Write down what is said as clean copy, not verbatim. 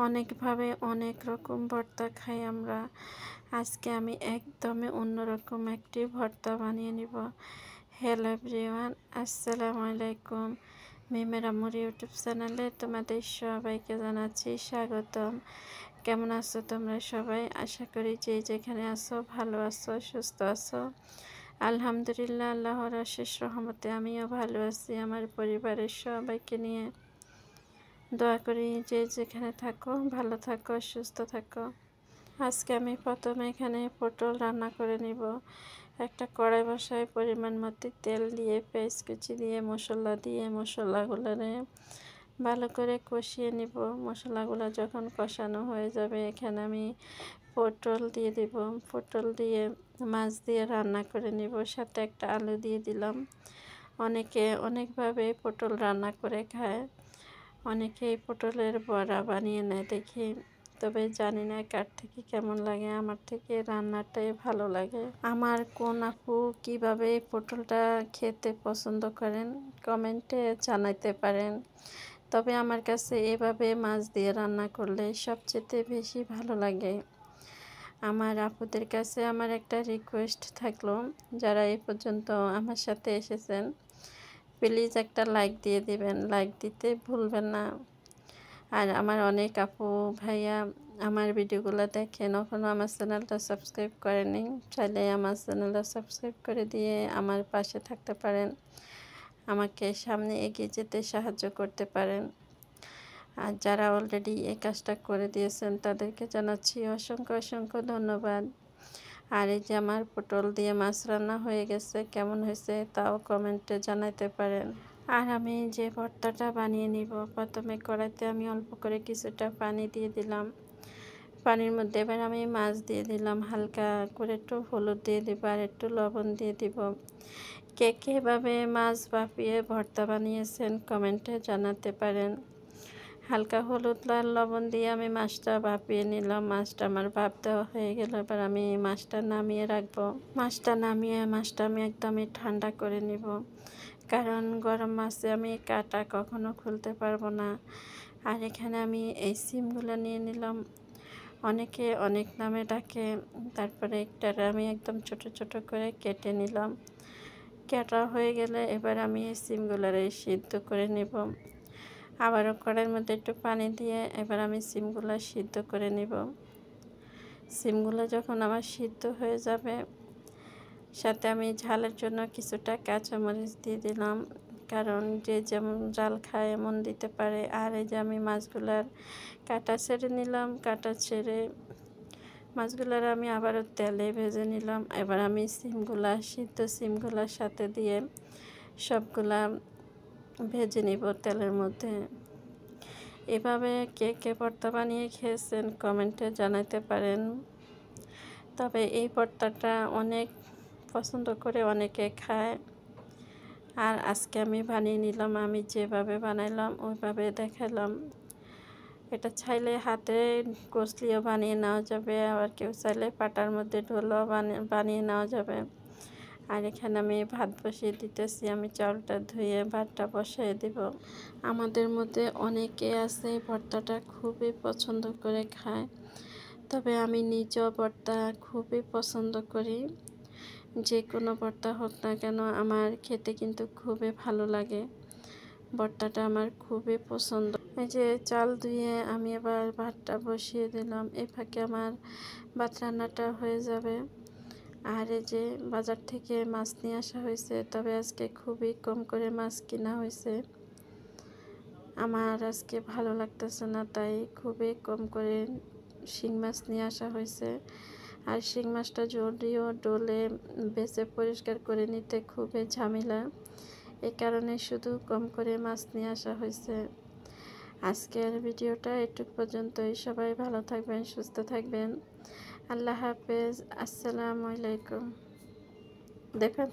অনেকভাবে অনেক রকম ভর্তা খাই আমরা। আজকে আমি একদমই অন্যরকম একটি ভর্তা বানিয়ে নিব। হ্যালো এভরিওয়ান, আসসালামু আলাইকুম। মিমের আম্মুর ইউটিউব চ্যানেলে তোমাদের সবাইকে জানাচ্ছি স্বাগতম। কেমন আছো তোমরা সবাই? আশা করি যে যেখানে আছো ভালো আছো, সুস্থ আছো। আলহামদুলিল্লাহ, আল্লাহর অশেষ রহমতে আমিও ভালো আছি। আমার পরিবারের সবাইকে নিয়ে দোয়া করি যে যেখানে থাকো ভালো থাকো, সুস্থ থাকো। আজকে আমি প্রথমে এখানে পটল রান্না করে নিব। একটা কড়াই বসায় পরিমাণ মতো তেল দিয়ে পেঁয়াজ কুচি দিয়ে মশলাগুলো ভালো করে কষিয়ে নিব। মশলাগুলো যখন কষানো হয়ে যাবে এখানে আমি পটল দিয়ে দিব। পটল দিয়ে মাছ দিয়ে রান্না করে নিব, সাথে একটা আলু দিয়ে দিলাম। অনেকে অনেকভাবে পটল রান্না করে খায়। অনেকে পটলের বড়া বানিয়ে নেয় দেখি, তবে জানি না কার থেকে কেমন লাগে। আমার থেকে রান্নাটাই ভালো লাগে। আমার কোন আপু কিভাবে পটলটা খেতে পছন্দ করেন কমেন্টে জানাইতে পারেন। তবে আমার কাছে এভাবে মাছ দিয়ে রান্না করলে সবচেয়ে বেশি ভালো লাগে। আমার আপুদের কাছে আমার একটা রিকোয়েস্ট থাকলো, যারা এই পর্যন্ত আমার সাথে এসেছেন প্লিজ একটা লাইক দিয়ে দিবেন, লাইক দিতে ভুলবেন না। আর আমার অনেক আপু ভাইয়া আমার ভিডিওগুলো দেখেন, এখনও আমার চ্যানেলটা সাবস্ক্রাইব করেনি, চাইলে আমার চ্যানেলটা সাবস্ক্রাইব করে দিয়ে আমার পাশে থাকতে পারেন, আমাকে সামনে এগিয়ে যেতে সাহায্য করতে পারেন। আর যারা অলরেডি এই কাজটা করে দিয়েছেন তাদেরকে জানাচ্ছি অসংখ্য অসংখ্য ধন্যবাদ। আর এই যে আমার পটল দিয়ে মাছ রান্না হয়ে গেছে, কেমন হয়েছে তাও কমেন্টে জানাতে পারেন। আর আমি যে ভর্তাটা বানিয়ে নিব, প্রথমে কড়াইতে আমি অল্প করে কিছুটা পানি দিয়ে দিলাম। পানির মধ্যে এবার আমি মাছ দিয়ে দিলাম, হালকা করে একটু হলুদ দিয়ে দিব আর একটু লবণ দিয়ে দিব। কে কীভাবে মাছ ভাপিয়ে ভর্তা বানিয়েছেন কমেন্টে জানাতে পারেন। হালকা হলুদ আর লবণ দিয়ে আমি মাছটা ভাপিয়ে নিলাম। মাছটা আমার ভাপ দেওয়া হয়ে গেল, এবার আমি মাছটা নামিয়ে রাখবো। মাছটা আমি একদমই ঠান্ডা করে নিব, কারণ গরম মাছে আমি কাটা কখনো খুলতে পারবো না। আর এখানে আমি এই সিমগুলো নিয়ে নিলাম, অনেকে অনেক নামে ডাকে। তারপরে একটা আমি একদম ছোট ছোট করে কেটে নিলাম। কাটা হয়ে গেলে এবার আমি এই সিমগুলোর সিদ্ধ করে নেব। আবারও কড়াইয়ের মধ্যে একটু পানি দিয়ে এবার আমি সিমগুলো সিদ্ধ করে নেব। সিমগুলো যখন আমার সিদ্ধ হয়ে যাবে, সাথে আমি ঝালের জন্য কিছুটা কাঁচামরিচ দিয়ে দিলাম, কারণ যে যেমন ঝাল খায় এমন দিতে পারে। আর এই যে আমি মাছগুলার কাটা ছেড়ে নিলাম, কাটা ছেড়ে মাছগুলার আমি আবারও তেলে ভেজে নিলাম। এবার আমি সিদ্ধ সিমগুলার সাথে দিয়ে সবগুলা ভেজে নিব তেলের মধ্যে। এভাবে কে কে ভর্তা বানিয়ে খেয়েছেন কমেন্টে জানাতে পারেন। তবে এই ভর্তাটা অনেক পছন্দ করে অনেকে খায়। আর আজকে আমি বানিয়ে নিলাম, আমি যেভাবে বানাইলাম ওইভাবে দেখালাম। এটা চাইলে হাতে কষলিও বানিয়ে নেওয়া যাবে, আবার কেউ চাইলে পাটার মধ্যে ঢোলও বানিয়ে নেওয়া যাবে। আর এখানে আমি ভাত বসিয়ে দিতেছি, আমি চাউলটা ধুয়ে ভাতটা বসিয়ে দিব। আমাদের মধ্যে অনেকে আছে ভর্তাটা খুবই পছন্দ করে খায়, তবে আমি নিজেও ভর্তা খুবই পছন্দ করি। যে কোনো ভর্তা হোক না কেন আমার খেতে কিন্তু খুবই ভালো লাগে। ভর্তাটা আমার খুবই পছন্দ। এই যে চাল ধুয়ে আমি এবার ভাতটা বসিয়ে দিলাম, এই ফাঁকে আমার ভাত রান্নাটা হয়ে যাবে। আর এই যে বাজার থেকে মাছ নিয়ে আসা হয়েছে, তবে আজকে খুবই কম করে মাছ কিনা হয়েছে। আমার আজকে ভালো লাগতেছে না, তাই খুবই কম করে শিং মাছ নিয়ে আসা হয়েছে। আর শিং মাছটা যদিও ডোলে বেছে পরিষ্কার করে নিতে খুবই ঝামেলা, এই কারণে শুধু কম করে মাছ নিয়ে আসা হয়েছে। আজকের ভিডিওটা এটুক পর্যন্তই। সবাই ভালো থাকবেন, সুস্থ থাকবেন। আল্লাহ হাফেজ, আসসালামু আলাইকুম। দেখেন।